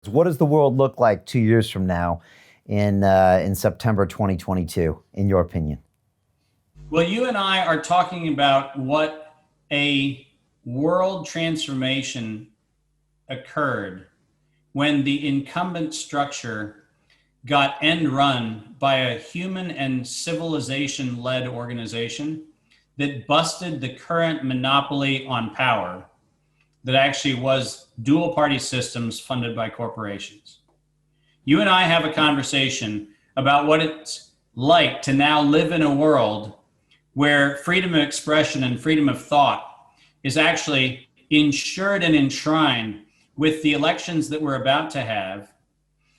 What does the world look like 2 years from now in September 2022, in your opinion? Well, you and I are talking about what a world transformation occurred when the incumbent structure got end run by a human and civilization led organization that busted the current monopoly on power that actually was dual party systems funded by corporations. You and I have a conversation about what it's like to now live in a world where freedom of expression and freedom of thought is actually ensured and enshrined with the elections that we're about to have,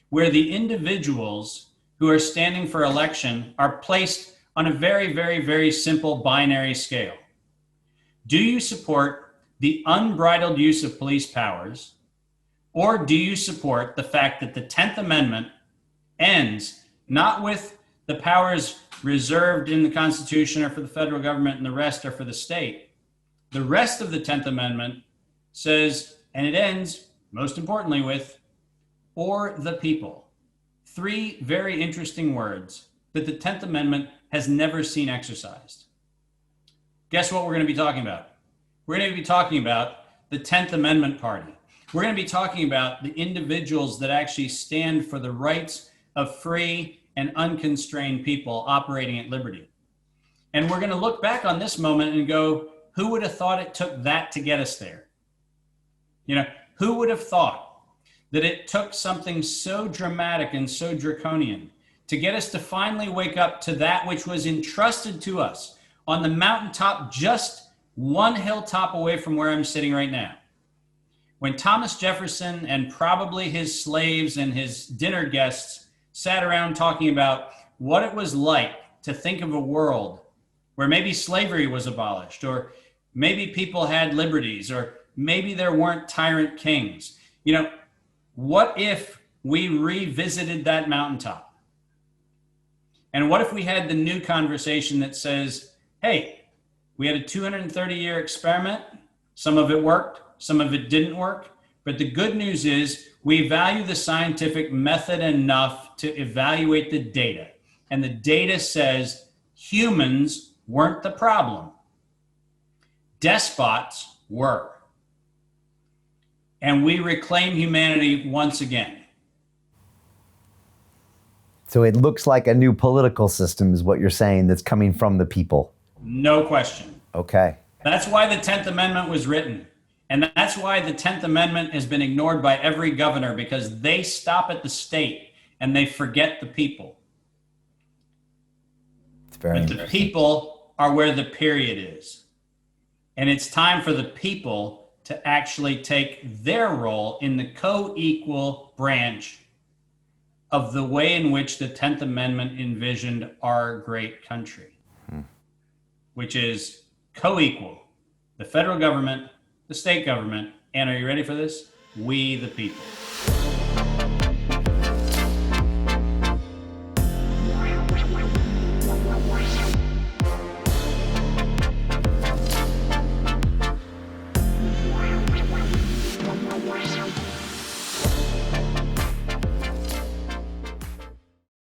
where the individuals who are standing for election are placed on a very, very, very simple binary scale. Do you support the unbridled use of police powers, or do you support the fact that the 10th Amendment ends not with the powers reserved in the Constitution or for the federal government and the rest are for the state? The rest of the 10th Amendment says, and it ends, most importantly, with, or the people. Three very interesting words that the 10th Amendment has never seen exercised. Guess what we're going to be talking about? We're going to be talking about the 10th Amendment Party. We're going to be talking about the individuals that actually stand for the rights of free and unconstrained people operating at liberty. And we're going to look back on this moment and go, who would have thought it took that to get us there? You know, who would have thought that it took something so dramatic and so draconian to get us to finally wake up to that which was entrusted to us on the mountaintop, just one hilltop away from where I'm sitting right now? When Thomas Jefferson and probably his slaves and his dinner guests sat around talking about what it was like to think of a world where maybe slavery was abolished, or maybe people had liberties, or maybe there weren't tyrant kings. You know, what if we revisited that mountaintop? And what if we had the new conversation that says, hey, we had a 230-year experiment. Some of it worked, some of it didn't work. But the good news is we value the scientific method enough to evaluate the data. And the data says humans weren't the problem. Despots were. And we reclaim humanity once again. So it looks like a new political system is what you're saying, that's coming from the people. No question. Okay. That's why the 10th Amendment was written. And that's why the 10th Amendment has been ignored by every governor, because they stop at the state and they forget the people. It's very But the people are where the period is. And it's time for the people to actually take their role in the co-equal branch of the way in which the 10th Amendment envisioned our great country, which is co-equal, the federal government, the state government, and are you ready for this? We the people.